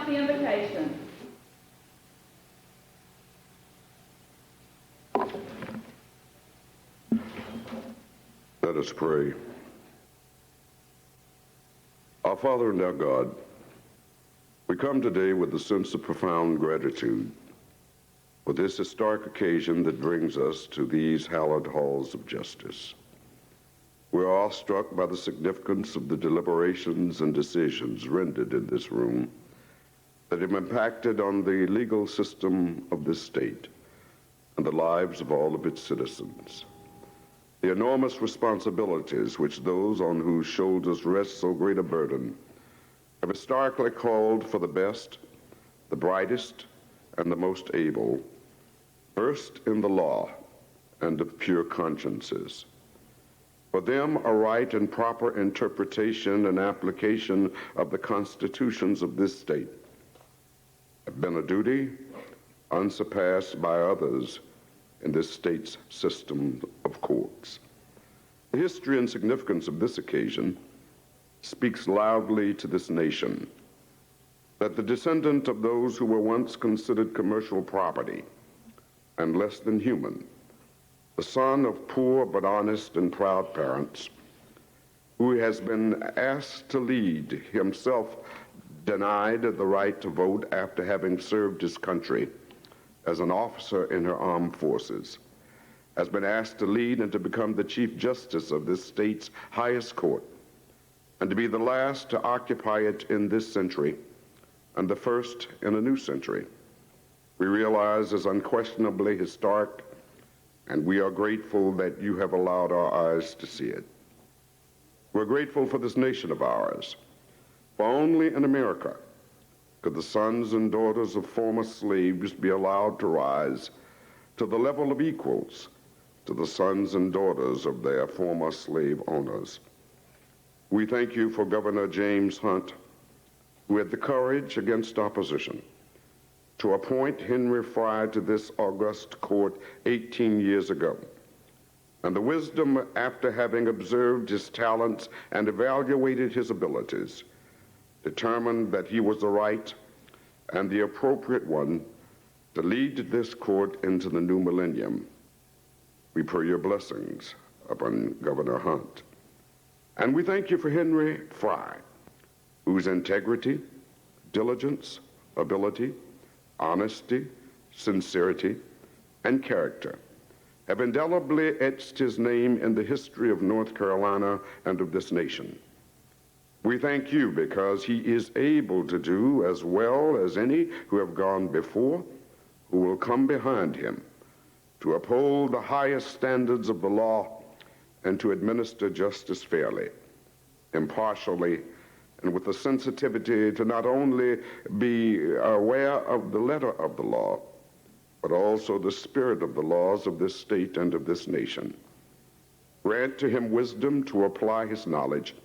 the invitation. Let us pray. Our Father and our God, we come today with a sense of profound gratitude for this historic occasion that brings us to these hallowed halls of justice. We are awestruck by the significance of the deliberations and decisions rendered in this room that have impacted on the legal system of this state and the lives of all of its citizens. The enormous responsibilities which those on whose shoulders rests so great a burden have historically called for the best, the brightest, and the most able, versed in the law and of pure consciences. For them, a right and proper interpretation and application of the constitutions of this state have been a duty unsurpassed by others in this state's system of courts. The history and significance of this occasion speaks loudly to this nation that the descendant of those who were once considered commercial property and less than human, the son of poor but honest and proud parents, who has been asked to lead, himself denied the right to vote after having served his country as an officer in her armed forces, has been asked to lead and to become the Chief Justice of this state's highest court, and to be the last to occupy it in this century and the first in a new century, we realize is unquestionably historic, and we are grateful that you have allowed our eyes to see it. We're grateful for this nation of ours, for only in America could the sons and daughters of former slaves be allowed to rise to the level of equals to the sons and daughters of their former slave owners. We thank you for Governor James Hunt, who had the courage against opposition to appoint Henry Frye to this august court 18 years ago, and the wisdom, after having observed his talents and evaluated his abilities, determined that he was the right and the appropriate one to lead this court into the new millennium. We pray your blessings upon Governor Hunt. And we thank you for Henry Frye, whose integrity, diligence, ability, honesty, sincerity, and character have indelibly etched his name in the history of North Carolina and of this nation. We thank you because he is able to do as well as any who have gone before, who will come behind him, to uphold the highest standards of the law and to administer justice fairly, impartially, and with the sensitivity to not only be aware of the letter of the law, but also the spirit of the laws of this state and of this nation. Grant to him wisdom to apply his knowledge,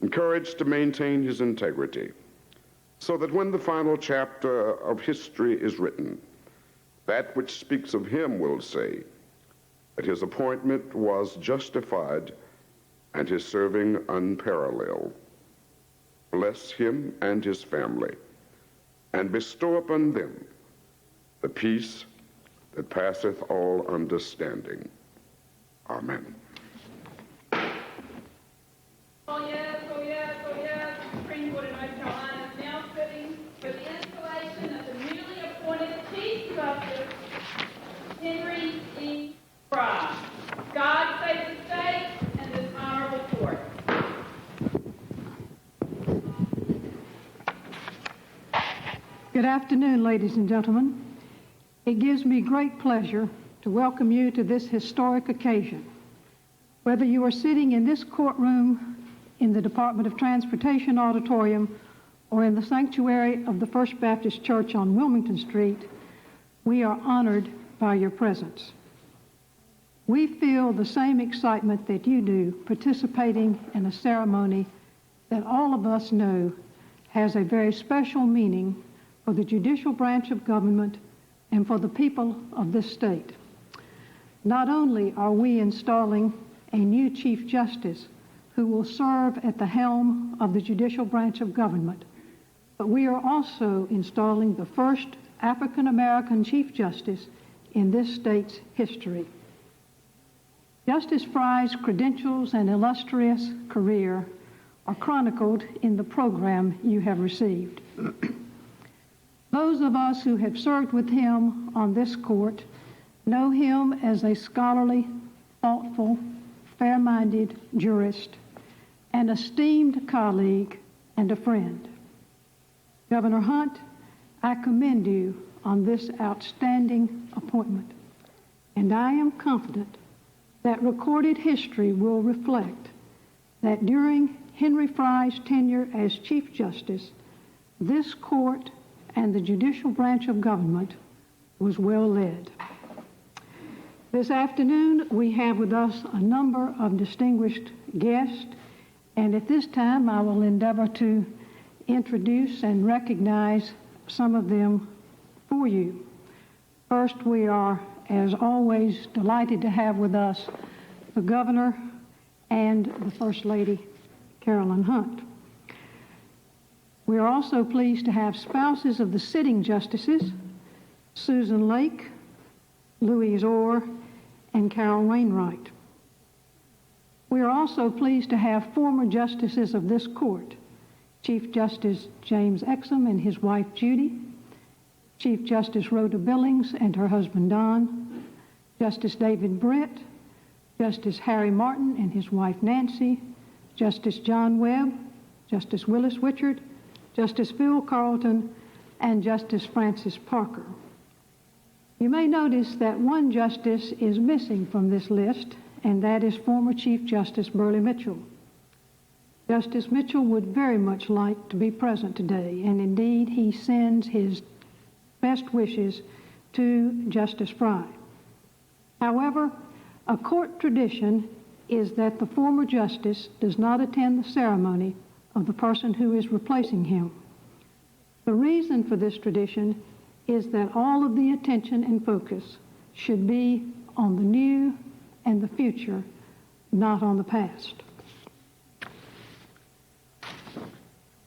and courage to maintain his integrity, so that when the final chapter of history is written, that which speaks of him will say that his appointment was justified and his serving unparalleled. Bless him and his family, and bestow upon them the peace that passeth all understanding. Amen. Oh yes, oh yes, oh yes. The Supreme Court of North Carolina is now sitting for the installation of the newly appointed Chief Justice, Henry E. Frye. God save the state and this honorable court. Good afternoon, ladies and gentlemen. It gives me great pleasure to welcome you to this historic occasion. Whether you are sitting in this courtroom, in the Department of Transportation auditorium, or in the sanctuary of the First Baptist Church on Wilmington Street, we are honored by your presence. We feel the same excitement that you do participating in a ceremony that all of us know has a very special meaning for the judicial branch of government and for the people of this state. Not only are we installing a new Chief Justice who will serve at the helm of the judicial branch of government, but we are also installing the first African American Chief Justice in this state's history. Justice Frye's credentials and illustrious career are chronicled in the program you have received. Those of us who have served with him on this court know him as a scholarly, thoughtful, fair-minded jurist, an esteemed colleague, and a friend. Governor Hunt, I commend you on this outstanding appointment, and I am confident that recorded history will reflect that during Henry Frye's tenure as Chief Justice, this court and the judicial branch of government was well led. This afternoon, we have with us a number of distinguished guests, and at this time, I will endeavor to introduce and recognize some of them for you. First, we are, as always, delighted to have with us the Governor and the First Lady, Carolyn Hunt. We are also pleased to have spouses of the sitting justices, Susan Lake, Louise Orr, and Carol Wainwright. We are also pleased to have former justices of this court, Chief Justice James Exum and his wife Judy, Chief Justice Rhoda Billings and her husband Don, Justice David Britt, Justice Harry Martin and his wife Nancy, Justice John Webb, Justice Willis Wichard, Justice Phil Carlton, and Justice Francis Parker. You may notice that one justice is missing from this list, and that is former Chief Justice Burley Mitchell. Justice Mitchell would very much like to be present today, and indeed he sends his best wishes to Justice Frye. However, a court tradition is that the former justice does not attend the ceremony of the person who is replacing him. The reason for this tradition is that all of the attention and focus should be on the new and the future, not on the past.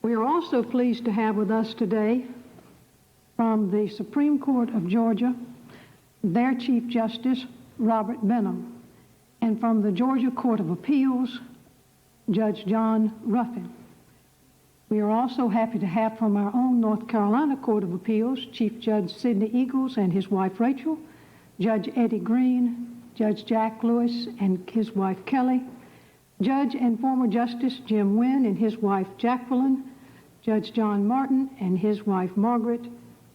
We are also pleased to have with us today from the Supreme Court of Georgia, their Chief Justice, Robert Benham, and from the Georgia Court of Appeals, Judge John Ruffin. We are also happy to have from our own North Carolina Court of Appeals, Chief Judge Sidney Eagles and his wife Rachel, Judge Eddie Green, Judge Jack Lewis and his wife Kelly, Judge and former Justice Jim Wynn and his wife Jacqueline, Judge John Martin and his wife Margaret,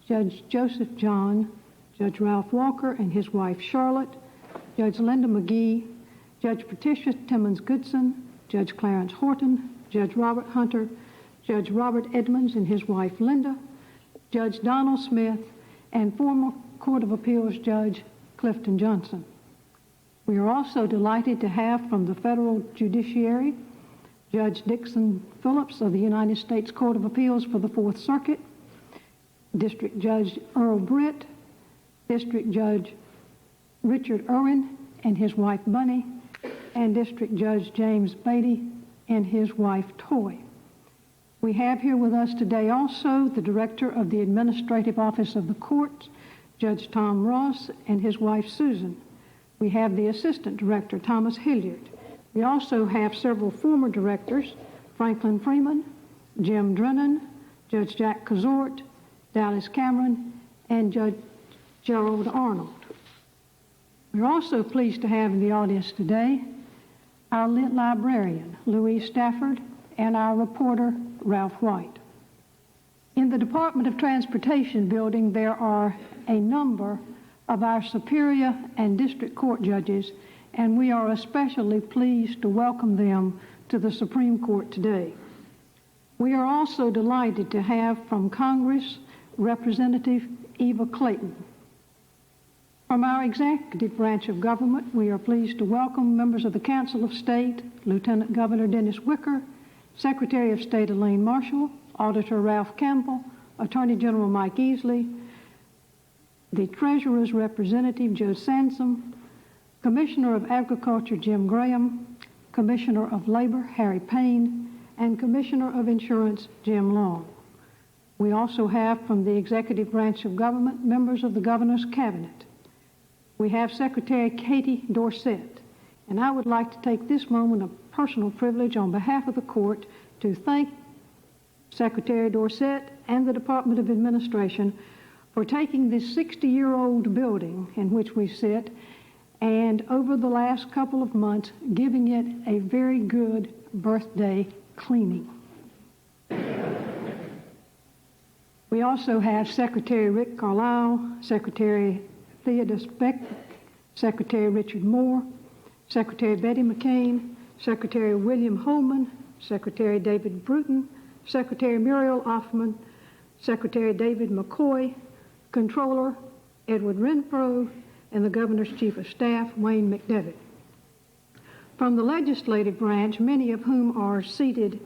Judge Joseph John, Judge Ralph Walker and his wife Charlotte, Judge Linda McGee, Judge Patricia Timmons Goodson, Judge Clarence Horton, Judge Robert Hunter, Judge Robert Edmonds and his wife Linda, Judge Donald Smith, and former Court of Appeals Judge Clifton Johnson. We are also delighted to have from the federal judiciary, Judge Dixon Phillips of the United States Court of Appeals for the Fourth Circuit, District Judge Earl Britt, District Judge Richard Irwin and his wife Bunny, and District Judge James Beatty and his wife Toy. We have here with us today also the Director of the Administrative Office of the Court, Judge Tom Ross and his wife Susan. We have the Assistant Director, Thomas Hilliard. We also have several former directors, Franklin Freeman, Jim Drennan, Judge Jack Kazort, Dallas Cameron, and Judge Gerald Arnold. We're also pleased to have in the audience today our librarian, Louise Stafford, and our reporter, Ralph White. In the Department of Transportation building, there are a number of our Superior and District Court judges, and we are especially pleased to welcome them to the Supreme Court today. We are also delighted to have from Congress Representative Eva Clayton. From our executive branch of government, we are pleased to welcome members of the Council of State, Lieutenant Governor Dennis Wicker, Secretary of State Elaine Marshall, Auditor Ralph Campbell, Attorney General Mike Easley, the Treasurer's Representative Joe Sansom, Commissioner of Agriculture Jim Graham, Commissioner of Labor Harry Payne, and Commissioner of Insurance Jim Long. We also have from the executive branch of government members of the governor's cabinet. We have Secretary Katie Dorsett, and I would like to take this moment of personal privilege on behalf of the court to thank Secretary Dorsett and the Department of Administration for taking this 60-year-old building in which we sit and over the last couple of months giving it a very good birthday cleaning. We also have Secretary Rick Carlisle, Secretary Theodis Beck, Secretary Richard Moore, Secretary Betty McCain, Secretary William Holman, Secretary David Bruton, Secretary Muriel Offman, Secretary David McCoy, Controller Edward Renfro, and the Governor's Chief of Staff, Wayne McDevitt. From the legislative branch, many of whom are seated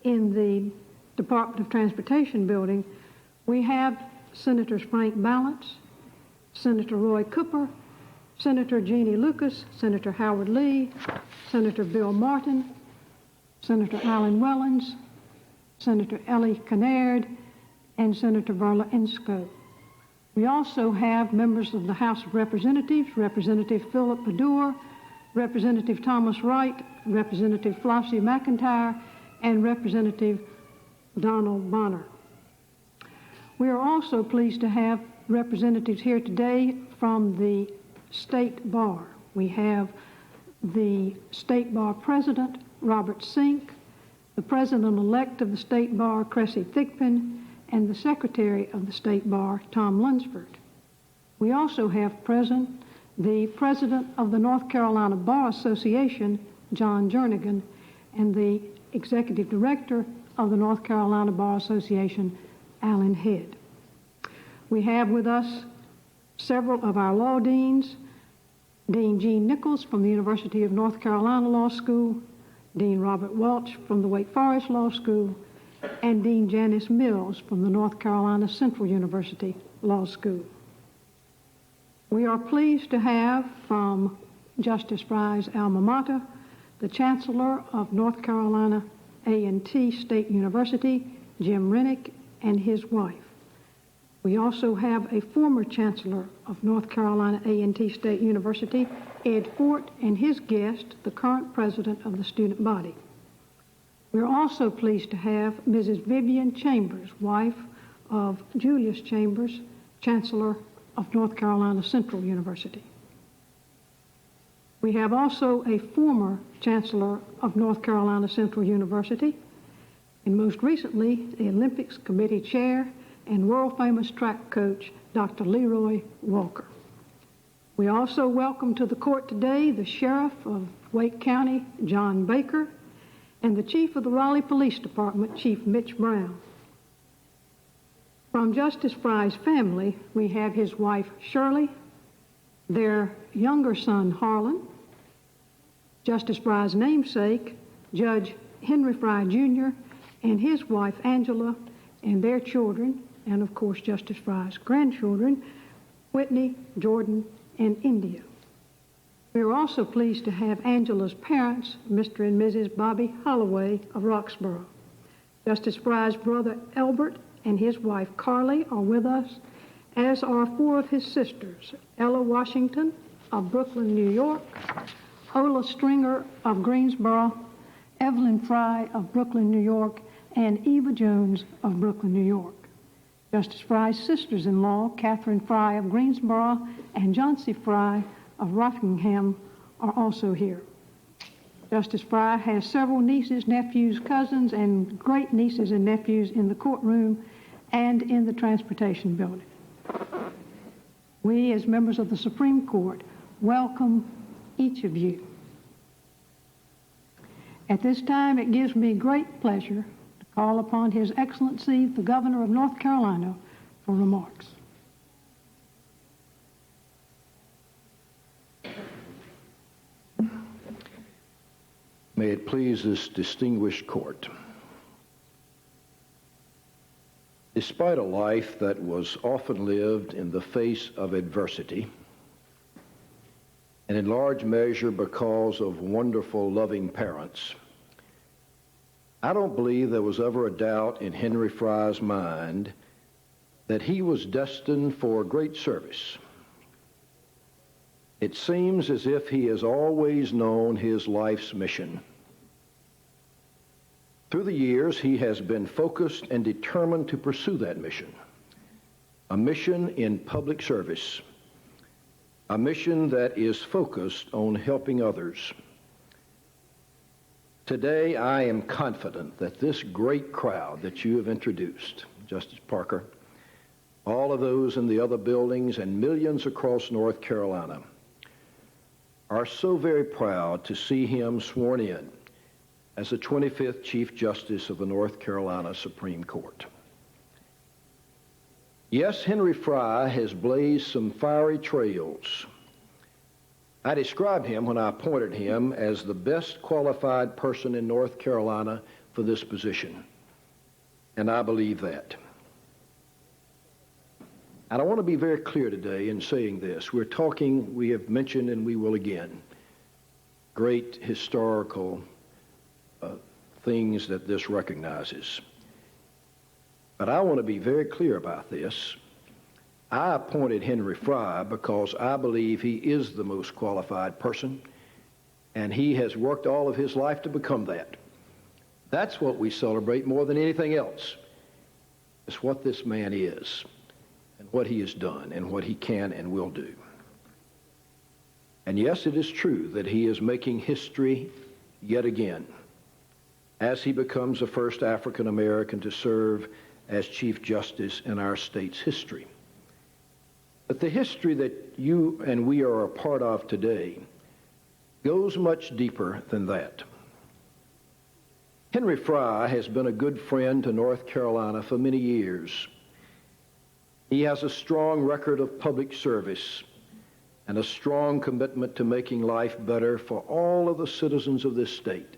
in the Department of Transportation building, we have Senators Frank Balance, Senator Roy Cooper, Senator Jeannie Lucas, Senator Howard Lee, Senator Bill Martin, Senator Alan Wellens, Senator Ellie Kinnaird, and Senator Verla Inscoe. We also have members of the House of Representatives, Representative Philip Baddour, Representative Thomas Wright, Representative Flossie McIntyre, and Representative Donald Bonner. We are also pleased to have representatives here today from the State Bar. We have the State Bar President, Robert Sink, the President-elect of the State Bar, Cressy Thigpen, and the Secretary of the State Bar, Tom Lunsford. We also have present the President of the North Carolina Bar Association, John Jernigan, and the Executive Director of the North Carolina Bar Association, Alan Head. We have with us several of our law deans, Dean Gene Nichols from the University of North Carolina Law School, Dean Robert Welch from the Wake Forest Law School, and Dean Janice Mills from the North Carolina Central University Law School. We are pleased to have from Justice Frye's alma mater, the Chancellor of North Carolina A&T State University, Jim Rennick, and his wife. We also have a former Chancellor of North Carolina A&T State University, Ed Fort, and his guest, the current President of the student body. We're also pleased to have Mrs. Vivian Chambers, wife of Julius Chambers, Chancellor of North Carolina Central University. We have also a former Chancellor of North Carolina Central University, and most recently, the Olympics Committee Chair and world-famous track coach, Dr. Leroy Walker. We also welcome to the court today the Sheriff of Wake County, John Baker, and the Chief of the Raleigh Police Department, Chief Mitch Brown. From Justice Frye's family, we have his wife, Shirley, their younger son, Harlan, Justice Frye's namesake, Judge Henry Frye, Jr., and his wife, Angela, and their children, and of course, Justice Frye's grandchildren, Whitney, Jordan, and India. We are also pleased to have Angela's parents, Mr. and Mrs. Bobby Holloway of Roxborough. Justice Frye's brother, Albert, and his wife, Carly, are with us, as are four of his sisters, Ella Washington of Brooklyn, New York, Ola Stringer of Greensboro, Evelyn Frye of Brooklyn, New York, and Eva Jones of Brooklyn, New York. Justice Frye's sisters-in-law, Catherine Frye of Greensboro and Johnsey Frye of Rockingham, are also here. Justice Frye has several nieces, nephews, cousins, and great-nieces and nephews in the courtroom and in the transportation building. We, as members of the Supreme Court, welcome each of you. At this time, it gives me great pleasure to call upon His Excellency, the Governor of North Carolina, for remarks. May it please this distinguished court. Despite a life that was often lived in the face of adversity, and in large measure because of wonderful, loving parents, I don't believe there was ever a doubt in Henry Frye's mind that he was destined for great service. It seems as if he has always known his life's mission. Through the years, he has been focused and determined to pursue that mission, a mission in public service, a mission that is focused on helping others. Today, I am confident that this great crowd that you have introduced, Justice Parker, all of those in the other buildings, and millions across North Carolina, are so very proud to see him sworn in as the 25th Chief Justice of the North Carolina Supreme Court. Yes, Henry Frye has blazed some fiery trails. I described him when I appointed him as the best qualified person in North Carolina for this position, and I believe that. And I want to be very clear today in saying this. We have mentioned, and we will again, great historical things that this recognizes. But I want to be very clear about this. I appointed Henry Frye because I believe he is the most qualified person, and he has worked all of his life to become that. That's what we celebrate more than anything else. It's what this man is, and what he has done, and what he can and will do. And yes, it is true that he is making history yet again as he becomes the first African American to serve as Chief Justice in our state's history. But the history that you and we are a part of today goes much deeper than that. Henry Frye has been a good friend to North Carolina for many years. He has a strong record of public service and a strong commitment to making life better for all of the citizens of this state.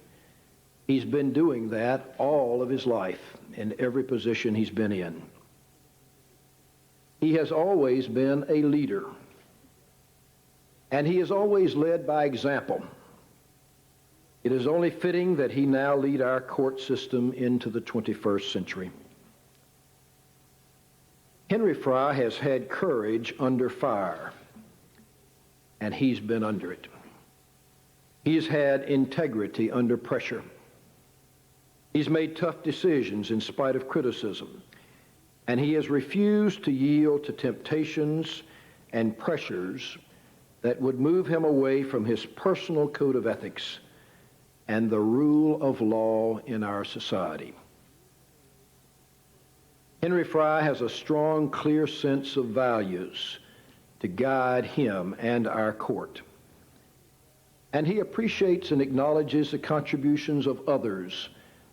He's been doing that all of his life in every position he's been in. He has always been a leader, and he has always led by example. It is only fitting that he now lead our court system into the 21st century. Henry Frye has had courage under fire, and he's been under it. He's had integrity under pressure. He's made tough decisions in spite of criticism, and he has refused to yield to temptations and pressures that would move him away from his personal code of ethics and the rule of law in our society. Henry Frye has a strong, clear sense of values to guide him and our court. And he appreciates and acknowledges the contributions of others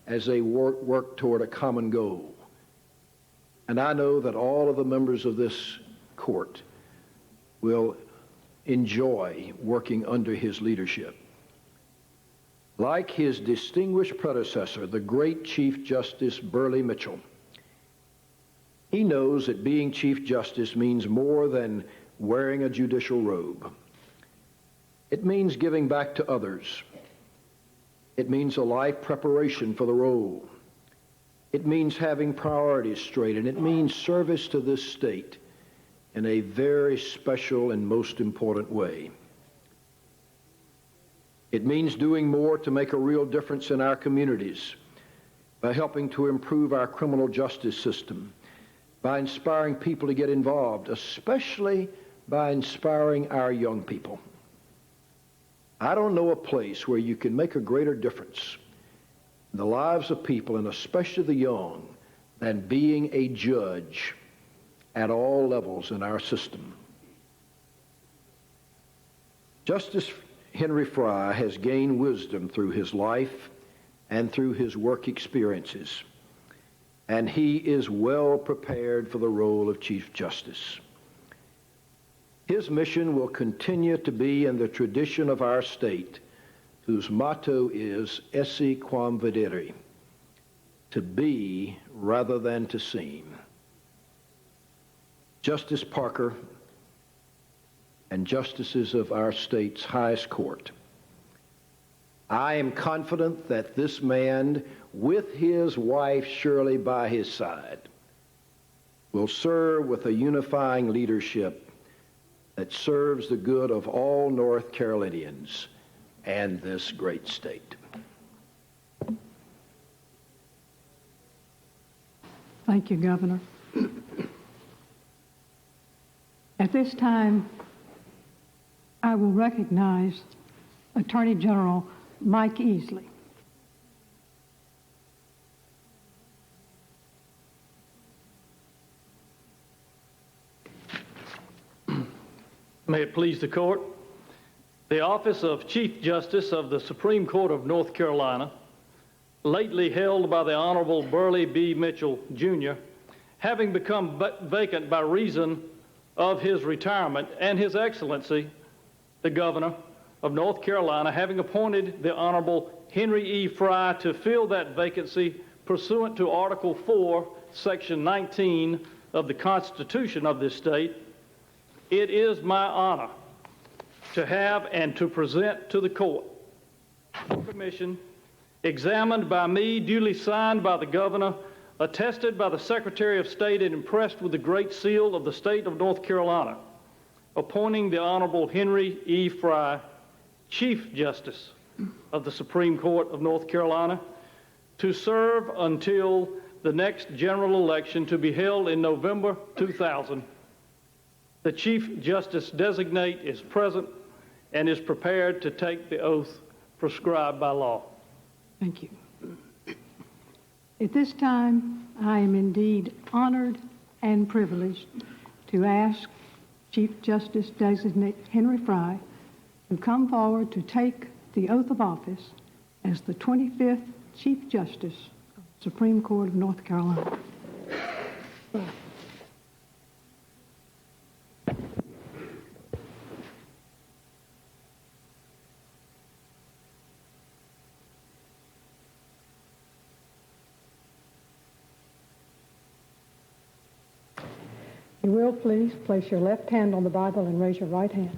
as they work toward a common goal. And I know that all of the members of this court will enjoy working under his leadership. Like his distinguished predecessor, the great Chief Justice Burley Mitchell, he knows that being Chief Justice means more than wearing a judicial robe. It means giving back to others. It means a life preparation for the role. It means having priorities straight, and it means service to this state in a very special and most important way. It means doing more to make a real difference in our communities by helping to improve our criminal justice system, by inspiring people to get involved, especially by inspiring our young people. I don't know a place where you can make a greater difference in the lives of people, and especially the young, than being a judge at all levels in our system. Justice Henry Frye has gained wisdom through his life and through his work experiences, and he is well prepared for the role of Chief Justice. His mission will continue to be in the tradition of our state, whose motto is esse quam videre, to be rather than to seem. Justice Parker and justices of our state's highest court, I am confident that this man, with his wife Shirley by his side, will serve with a unifying leadership that serves the good of all North Carolinians and this great state. Thank you, Governor. At this time, I will recognize Attorney General Mike Easley. May it please the court. The office of Chief Justice of the Supreme Court of North Carolina, lately held by the Honorable Burley B. Mitchell, Jr., having become vacant by reason of his retirement, and His Excellency, the Governor of North Carolina, having appointed the Honorable Henry E. Frye to fill that vacancy pursuant to Article 4, Section 19 of the Constitution of this state, it is my honor to have and to present to the court a commission examined by me, duly signed by the Governor, attested by the Secretary of State, and impressed with the Great Seal of the State of North Carolina, appointing the Honorable Henry E. Frye, Chief Justice of the Supreme Court of North Carolina, to serve until the next general election to be held in November 2000. The Chief Justice designate is present and is prepared to take the oath prescribed by law. Thank you. At this time, I am indeed honored and privileged to ask Chief Justice Designate Henry Frye to come forward to take the oath of office as the 25th Chief Justice of the Supreme Court of North Carolina. You will please place your left hand on the Bible and raise your right hand.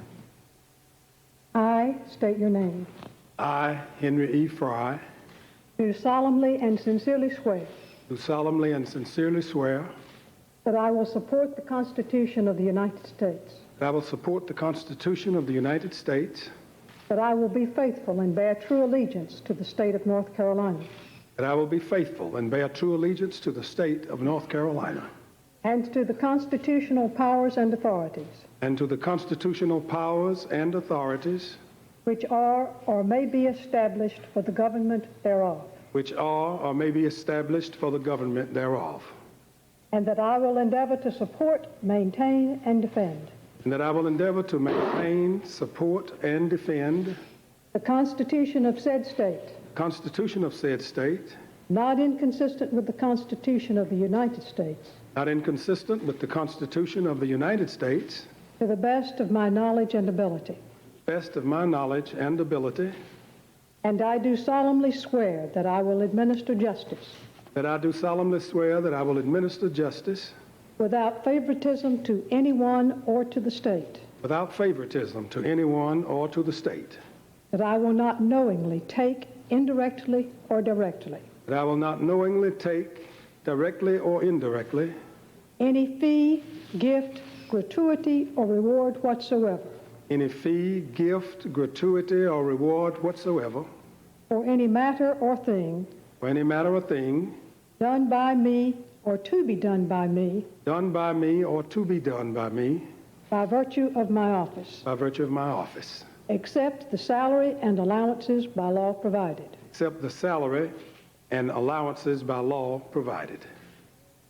I state your name. I, Henry E. Frye, Do solemnly and sincerely swear do solemnly and sincerely swear that I will support the Constitution of the United States, that I will support the Constitution of the United States, that I will be faithful and bear true allegiance to the state of North Carolina, that I will be faithful and bear true allegiance to the state of North Carolina, and to the constitutional powers and authorities and to the constitutional powers and authorities which are or may be established for the government thereof, which are or may be established for the government thereof, and that I will endeavor to support, maintain, and defend and that I will endeavor to maintain, support, and defend the Constitution of said state, the Constitution of said state, not inconsistent with the Constitution of the United States, not inconsistent with the Constitution of the United States, to the best of my knowledge and ability. best of my knowledge and ability, And I do solemnly swear that I will administer justice that I do solemnly swear that I will administer justice without favoritism to anyone or to the state, without favoritism to anyone or to the state, that I will not knowingly take indirectly or directly that I will not knowingly take, directly or indirectly, any fee, gift, gratuity, or reward whatsoever, any fee, gift, gratuity, or reward whatsoever, for any matter or thing or any matter or thing done by me or to be done by me done by me or to be done by me by virtue of my office, by virtue of my office, except the salary and allowances by law provided, except the salary and allowances by law provided,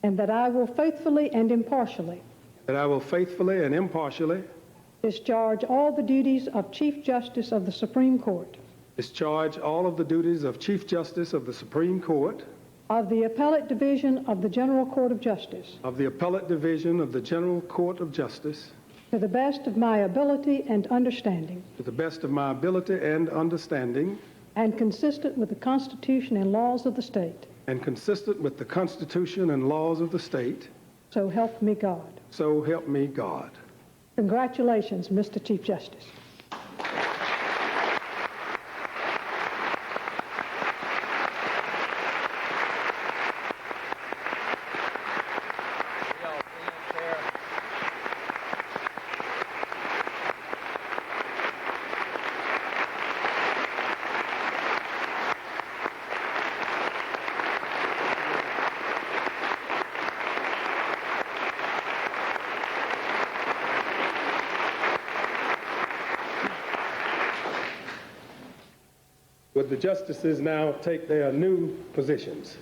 and that I will faithfully and impartially that I will faithfully and impartially discharge all the duties of Chief Justice of the Supreme Court, discharge all of the duties of Chief Justice of the Supreme Court, of the Appellate Division of the General Court of Justice, of the Appellate Division of the General Court of Justice, to the best of my ability and understanding, to the best of my ability and understanding, and consistent with the Constitution and laws of the state. and consistent with the Constitution and laws of the state, So help me God. so help me God. Congratulations, Mr. Chief Justice. Would the justices now take their new positions?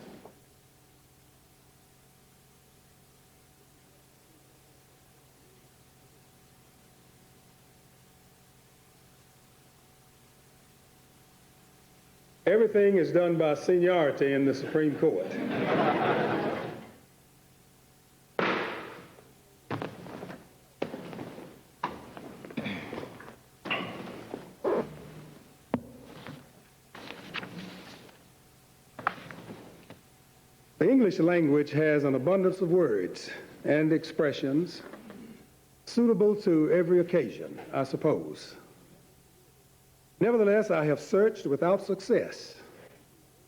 Everything is done by seniority in the Supreme Court. The English language has an abundance of words and expressions suitable to every occasion, I suppose. Nevertheless, I have searched without success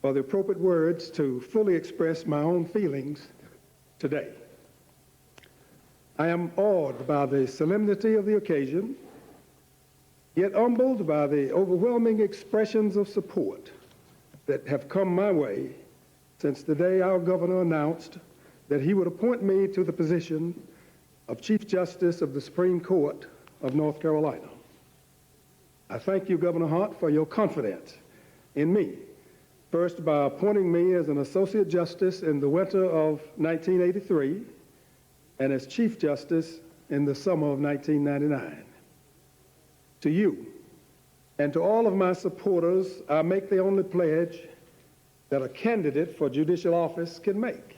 for the appropriate words to fully express my own feelings today. I am awed by the solemnity of the occasion, yet humbled by the overwhelming expressions of support that have come my way since the day our governor announced that he would appoint me to the position of Chief Justice of the Supreme Court of North Carolina. I thank you, Governor Hart, for your confidence in me, first by appointing me as an Associate Justice in the winter of 1983 and as Chief Justice in the summer of 1999. To you and to all of my supporters, I make the only pledge that a candidate for judicial office can make,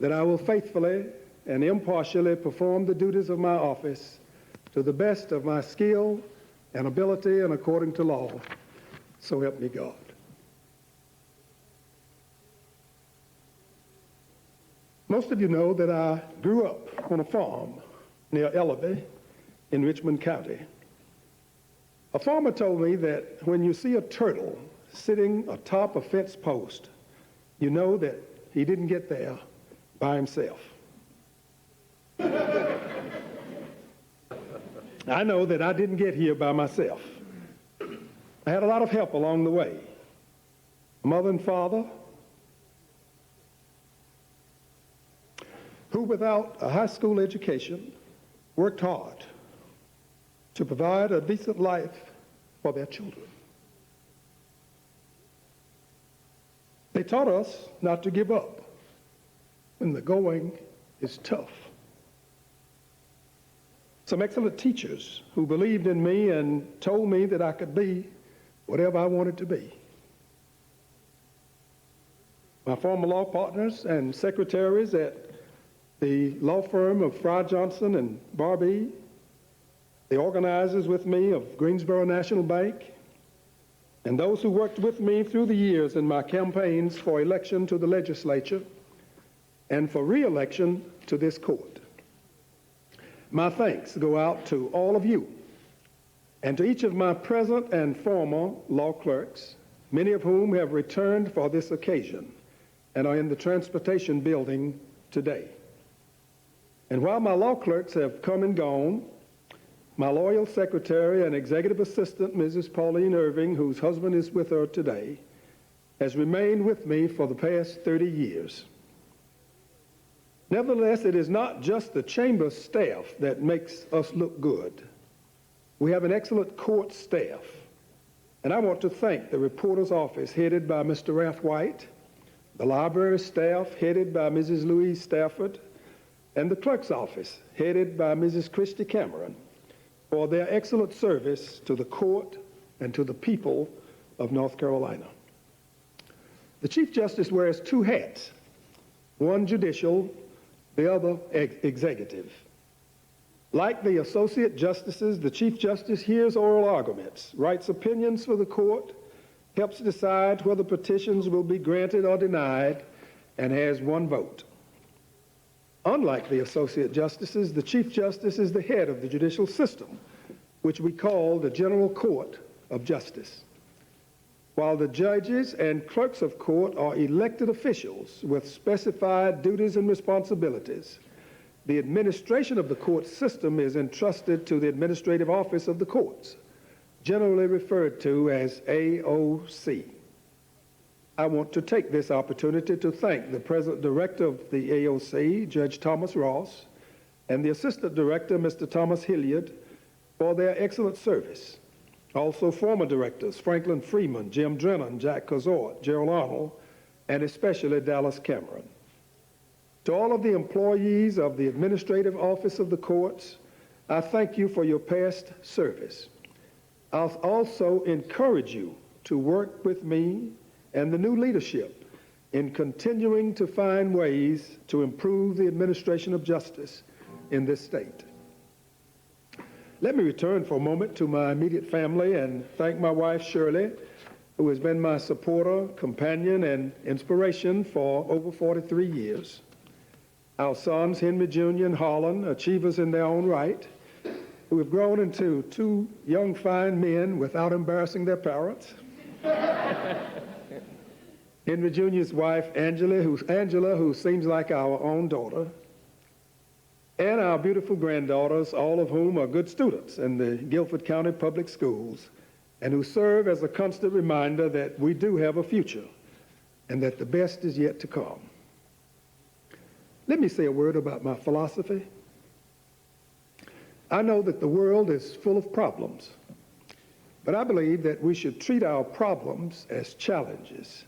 that I will faithfully and impartially perform the duties of my office to the best of my skill and ability and according to law, so help me God. Most of you know that I grew up on a farm near Ellaby in Richmond County. A farmer told me that when you see a turtle sitting atop a fence post, you know that he didn't get there by himself. I know that I didn't get here by myself. I had a lot of help along the way. Mother and father, who without a high school education worked hard to provide a decent life for their children. They taught us not to give up when the going is tough. Some excellent teachers who believed in me and told me that I could be whatever I wanted to be. My former law partners and secretaries at the law firm of Frye, Johnson and Barbee, the organizers with me of Greensboro National Bank, and those who worked with me through the years in my campaigns for election to the legislature and for re-election to this court. My thanks go out to all of you and to each of my present and former law clerks, many of whom have returned for this occasion and are in the transportation building today. And while my law clerks have come and gone, my loyal secretary and executive assistant, Mrs. Pauline Irving, whose husband is with her today, has remained with me for the past 30 years. Nevertheless, it is not just the chamber staff that makes us look good. We have an excellent court staff, and I want to thank the reporter's office headed by Mr. Ralph White, the library staff headed by Mrs. Louise Stafford, and the clerk's office headed by Mrs. Christy Cameron for their excellent service to the court and to the people of North Carolina. The Chief Justice wears two hats, one judicial, the other executive. Like the Associate Justices, the Chief Justice hears oral arguments, writes opinions for the court, helps decide whether petitions will be granted or denied, and has one vote. Unlike the Associate Justices, the Chief Justice is the head of the judicial system, which we call the General Court of Justice. While the judges and clerks of court are elected officials with specified duties and responsibilities, the administration of the court system is entrusted to the administrative office of the courts, generally referred to as AOC. I want to take this opportunity to thank the President Director of the AOC, Judge Thomas Ross, and the Assistant Director, Mr. Thomas Hilliard, for their excellent service Also former directors, Franklin Freeman, Jim Drennan, Jack Cazort, Gerald Arnold, and especially Dallas Cameron. To all of the employees of the Administrative Office of the Courts, I thank you for your past service. I'll also encourage you to work with me and the new leadership in continuing to find ways to improve the administration of justice in this state. Let me return for a moment to my immediate family and thank my wife, Shirley, who has been my supporter, companion, and inspiration for over 43 years. Our sons, Henry Jr. and Harlan, achievers in their own right, who have grown into two young, fine men without embarrassing their parents. Henry Jr.'s wife, Angela, who seems like our own daughter, and our beautiful granddaughters, all of whom are good students in the Guilford County Public Schools, and who serve as a constant reminder that we do have a future and that the best is yet to come. Let me say a word about my philosophy. I know that the world is full of problems, but I believe that we should treat our problems as challenges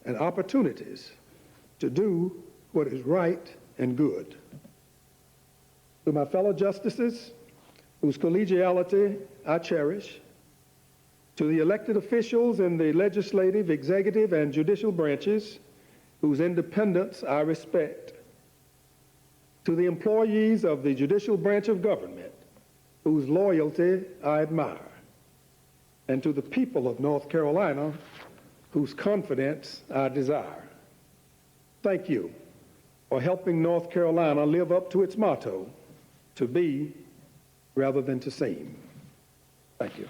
and opportunities to do what is right and good. To my fellow justices, whose collegiality I cherish, to the elected officials in the legislative, executive, and judicial branches, whose independence I respect, to the employees of the judicial branch of government, whose loyalty I admire, and to the people of North Carolina, whose confidence I desire. Thank you for helping North Carolina live up to its motto, to be rather than to seem. Thank you.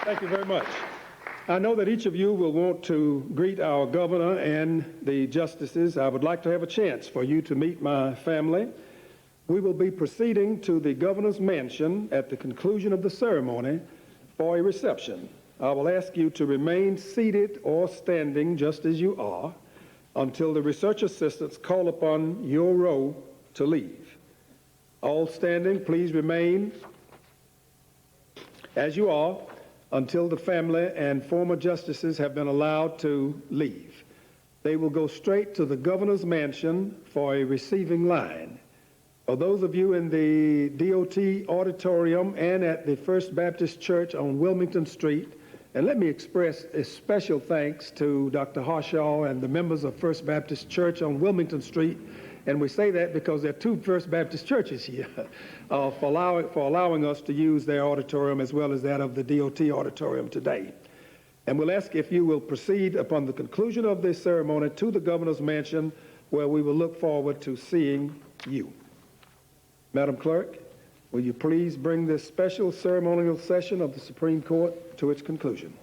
Thank you very much. I know that each of you will want to greet our governor and the justices. I would like to have a chance for you to meet my family. We will be proceeding to the governor's mansion at the conclusion of the ceremony for a reception. I will ask you to remain seated or standing just as you are until the research assistants call upon your row to leave. All standing, please remain as you are until the family and former justices have been allowed to leave. They will go straight to the governor's mansion for a receiving line. For those of you in the DOT auditorium and at the First Baptist Church on Wilmington Street, and let me express a special thanks to Dr. Harshaw and the members of First Baptist Church on Wilmington Street. And we say that because there are two First Baptist churches here for allowing us to use their auditorium as well as that of the DOT auditorium today. And we'll ask if you will proceed upon the conclusion of this ceremony to the governor's mansion, where we will look forward to seeing you. Madam Clerk, will you please bring this special ceremonial session of the Supreme Court to its conclusion?